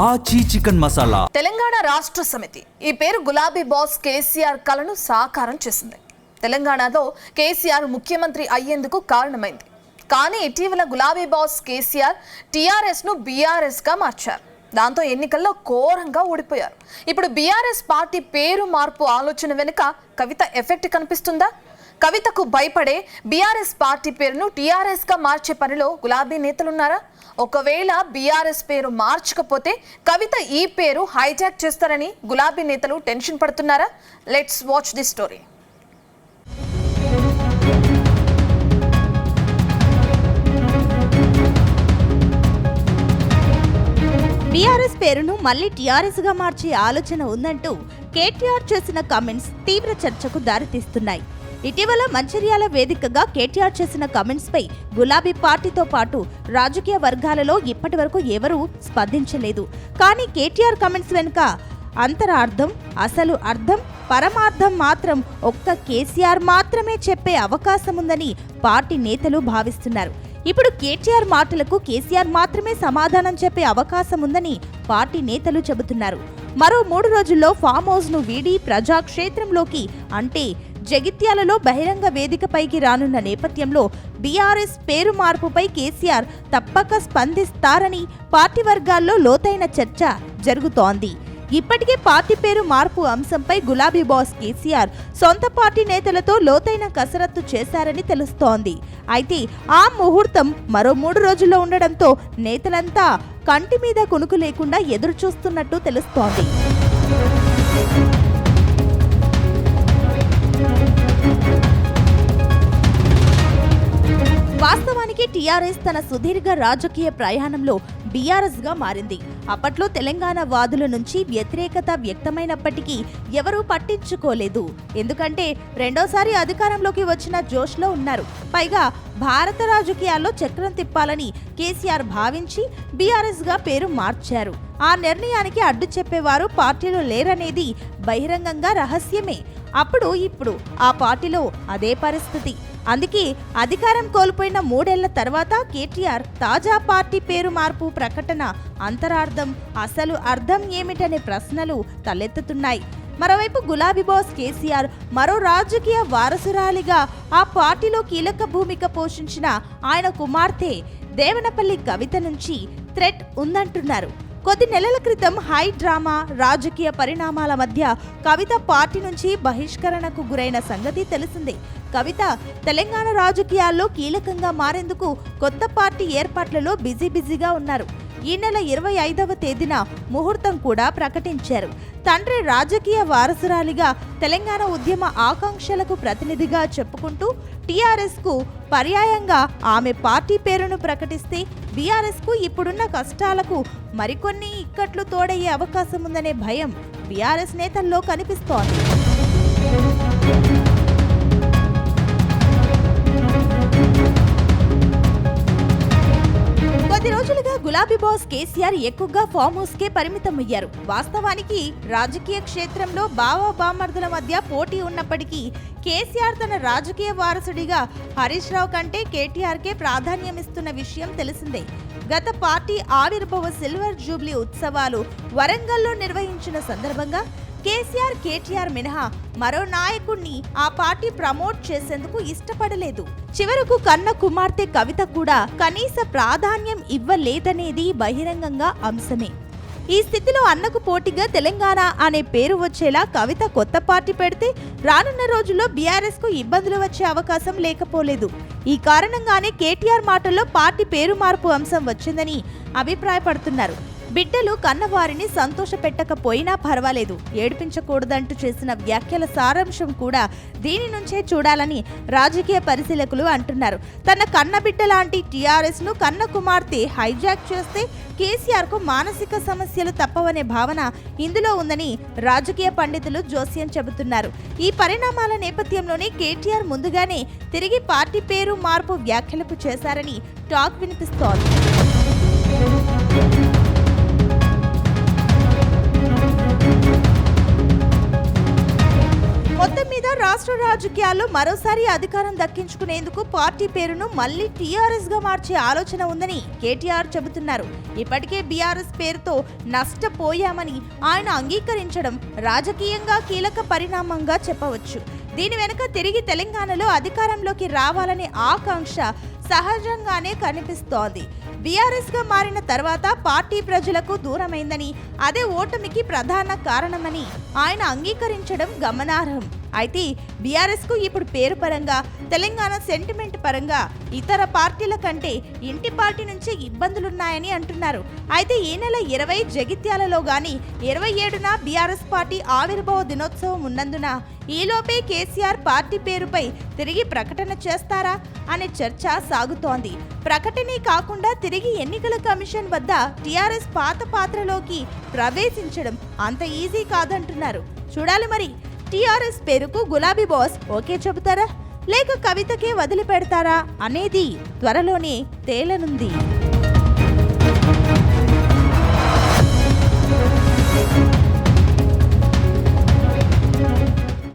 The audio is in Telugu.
ఆచి చికెన్ మసాలా. తెలంగాణ రాష్ట్ర సమితి ఈ పేరు గులాబీ బాస్ కేసీఆర్ కలను సాకారం చేసింది. తెలంగాణలో కేసీఆర్ ముఖ్యమంత్రి అయ్యేందుకు కారణమైంది. కానీ ఇటీవల గులాబీ బాస్ కేసీఆర్ టీఆర్ఎస్ ను బీఆర్ఎస్ గా మార్చారు. దాంతో ఎన్నికల్లో ఘోరంగా ఓడిపోయారు. ఇప్పుడు బీఆర్ఎస్ పార్టీ పేరు మార్పు ఆలోచన వెనుక కవిత ఎఫెక్ట్ కనిపిస్తుందా? కవితకు భయపడే బీఆర్ఎస్ పార్టీ పేరును టీఆర్ఎస్ గా మార్చే పనిలో గులాబీ నేతలున్నారా? ఒకవేళ బీఆర్ఎస్ పేరు మార్చకపోతే కవిత ఈ పేరు హైజాక్ చేస్తారని గులాబీ నేతలు టెన్షన్ పడుతున్నారా? Let's watch the story. BRS పేరును మళ్లీ టీఆర్ఎస్ గా మార్చే ఆలోచన ఉందంటూ కేటీఆర్ చేసిన కామెంట్స్ తీవ్ర చర్చకు దారితీస్తున్నాయి. ఇటీవల మంచిర్యాల వేదికగా కేటీఆర్ చేసిన కామెంట్స్ పై గులాబీ పార్టీతో పాటు రాజకీయ వర్గాలలో ఇప్పటి వరకు ఎవరూ స్పందించలేదు. కానీ కేటీఆర్ కామెంట్స్ వెనుక అంతరార్థం, అసలు అర్థం, పరమార్థం మాత్రం ఒక్క కేసీఆర్ మాత్రమే చెప్పే అవకాశం ఉందని పార్టీ నేతలు భావిస్తున్నారు. ఇప్పుడు కేటీఆర్ మాటలకు కేసీఆర్ మాత్రమే సమాధానం చెప్పే అవకాశం ఉందని పార్టీ నేతలు చెబుతున్నారు. మరో 3 రోజుల్లో ఫామ్ హౌస్ ను వీడి ప్రజాక్షేత్రంలోకి అంటే జగిత్యాలలో బహిరంగ వేదికపైకి రానున్న నేపథ్యంలో బీఆర్ఎస్ పేరు మార్పుపై కేసీఆర్ తప్పక స్పందిస్తారని పార్టీ వర్గాల్లో లోతైన చర్చ జరుగుతోంది. ఇప్పటికే పార్టీ పేరు మార్పు అంశంపై గులాబీ బాస్ కేసీఆర్ సొంత పార్టీ నేతలతో లోతైన కసరత్తు చేశారని తెలుస్తోంది. అయితే ఆ ముహూర్తం మరో 3 రోజుల్లో ఉండడంతో నేతలంతా కంటి మీద కునుకు లేకుండా ఎదురు చూస్తున్నట్టు తెలుస్తోంది. వాస్తవానికి టీఆర్ఎస్ తన సుదీర్ఘ రాజకీయ ప్రయాణంలో బీఆర్ఎస్ గా మారింది. అప్పట్లో తెలంగాణ వాదుల నుంచి వ్యతిరేకత వ్యక్తమైనప్పటికీ ఎవరూ పట్టించుకోలేదు. ఎందుకంటే రెండోసారి అధికారంలోకి వచ్చిన జోష్లో ఉన్నారు. పైగా భారత రాజకీయాల్లో చక్రం తిప్పాలని కేసీఆర్ భావించి బీఆర్ఎస్ గా పేరు మార్చారు. ఆ నిర్ణయానికి అడ్డు చెప్పేవారు పార్టీలో లేరనేది బహిరంగంగా రహస్యమే. ఇప్పుడు ఆ పార్టీలో అదే పరిస్థితి. అందుకే అధికారం కోల్పోయిన 3 ఏళ్ల తర్వాత కేటీఆర్ తాజా పార్టీ పేరు మార్పు ప్రకటన అంతరార్థం, అసలు అర్థం ఏమిటనే ప్రశ్నలు తలెత్తుతున్నాయి. మరోవైపు గులాబీ బాస్ కేసీఆర్ మరో రాజకీయ వారసురాలిగా ఆ పార్టీలో కీలక భూమిక పోషించిన ఆయన కుమార్తె దేవనపల్లి కవిత నుంచి థ్రెట్ ఉందంటున్నారు. కొద్ది నెలల క్రితం హై డ్రామా రాజకీయ పరిణామాల మధ్య కవిత పార్టీ నుంచి బహిష్కరణకు గురైన సంగతి తెలిసిందే. కవిత తెలంగాణ రాజకీయాల్లో కీలకంగా మారేందుకు కొత్త పార్టీ ఏర్పాట్లలో బిజీగా ఉన్నారు. ఈ నెల 25వ తేదీన ముహూర్తం కూడా ప్రకటించారు. తండ్రి రాజకీయ వారసురాలిగా తెలంగాణ ఉద్యమ ఆకాంక్షలకు ప్రతినిధిగా చెప్పుకుంటూ టీఆర్ఎస్ కు పర్యాయంగా ఆమె పార్టీ పేరును ప్రకటిస్తే బీఆర్ఎస్ కు ఇప్పుడున్న కష్టాలకు మరికొన్ని ఇక్కట్లు తోడయ్యే అవకాశం ఉందనే భయం బీఆర్ఎస్ నేతల్లో కనిపిస్తోంది. కొద్ది రోజులుగా గులాబీ బాస్ కేసీఆర్ ఎక్కువగా ఫామ్ హౌస్ కే పరిమితమయ్యారు. వాస్తవానికి రాజకీయ క్షేత్రంలో బామర్దుల మధ్య పోటీ ఉన్నప్పటికీ కేసీఆర్ తన రాజకీయ వారసుడిగా హరీష్ రావు కంటే కేటీఆర్ కే ప్రాధాన్యమిస్తున్న విషయం తెలిసిందే. గత పార్టీ ఆవిర్భావ సిల్వర్ జూబ్లీ ఉత్సవాలు వరంగల్లో నిర్వహించిన సందర్భంగా కేటీఆర్ మినహా మరో నాయకుణ్ణి ఆ పార్టీ ప్రమోట్ చేసేందుకు ఇష్టపడలేదు. చివరకు కన్న కుమార్తె కవిత కూడా కనీస ప్రాధాన్యం ఇవ్వలేదనేది బహిరంగంగా అంశమే. ఈ స్థితిలో అన్నకు పోటీగా తెలంగాణ అనే పేరు వచ్చేలా కవిత కొత్త పార్టీ పెడితే రానున్న రోజుల్లో బీఆర్ఎస్ కు ఇబ్బందులు వచ్చే అవకాశం లేకపోలేదు. ఈ కారణంగానే కేటీఆర్ మాటల్లో పార్టీ పేరు మార్పు అంశం వచ్చిందని అభిప్రాయపడుతున్నారు. బిడ్డలు కన్నవారిని సంతోష పెట్టకపోయినా పర్వాలేదు, ఏడిపించకూడదంటూ చేసిన వ్యాఖ్యల సారాంశం కూడా దీని నుంచే చూడాలని రాజకీయ పరిశీలకులు అంటున్నారు. తన కన్న బిడ్డ లాంటి టీఆర్ఎస్ ను కన్న కుమార్తె హైజాక్ చేస్తే కేసీఆర్ కు మానసిక సమస్యలు తప్పవనే భావన ఇందులో ఉందని రాజకీయ పండితులు జోస్యం చెబుతున్నారు. ఈ పరిణామాల నేపథ్యంలోనే కేటీఆర్ ముందుగానే తిరిగి పార్టీ పేరు మార్పు వ్యాఖ్యలకు చేశారని టాక్ వినిపిస్తోంది. మొత్తం మీద రాష్ట్ర రాజకీయాల్లో మరోసారి అధికారం దక్కించుకునేందుకు పార్టీ పేరును మళ్ళీ టీఆర్ఎస్ గా మార్చే ఆలోచన ఉందని కేటీఆర్ చెబుతున్నారు. ఇప్పటికే బీఆర్ఎస్ పేరుతో నష్టపోయామని ఆయన అంగీకరించడం రాజకీయంగా కీలక పరిణామంగా చెప్పవచ్చు. దీని వెనుక తిరిగి తెలంగాణలో అధికారంలోకి రావాలనే ఆకాంక్ష సహజంగానే కనిపిస్తోంది. బీఆర్ఎస్ గా మారిన తర్వాత పార్టీ ప్రజలకు దూరమైందని, అదే ఓటమికి ప్రధాన కారణమని ఆయన అంగీకరించడం గమనార్హం. అయితే బీఆర్ఎస్ కు ఇప్పుడు పేరు పరంగా, తెలంగాణ సెంటిమెంట్ పరంగా ఇతర పార్టీల కంటే ఇంటి పార్టీ నుంచి ఇబ్బందులున్నాయని అంటున్నారు. అయితే ఈ నెల 20 జగిత్యాలలో గాని 27న బీఆర్ఎస్ పార్టీ ఆవిర్భావ దినోత్సవం ఉన్నందున ఈలోపే కేసీఆర్ పార్టీ పేరుపై తిరిగి ప్రకటన చేస్తారా అనే చర్చ సాగుతోంది. ప్రకటనే కాకుండా తిరిగి ఎన్నికల కమిషన్ వద్ద టీఆర్ఎస్ పాత పాత్రలోకి ప్రవేశించడం అంత ఈజీ కాదంటున్నారు. చూడాలి మరి టీఆర్ఎస్ పేరుకు గులాబీ బాస్ ఓకే చెబుతారా లేక కవితకే వదిలిపెడతారా అనేది త్వరలోనే తేలనుంది.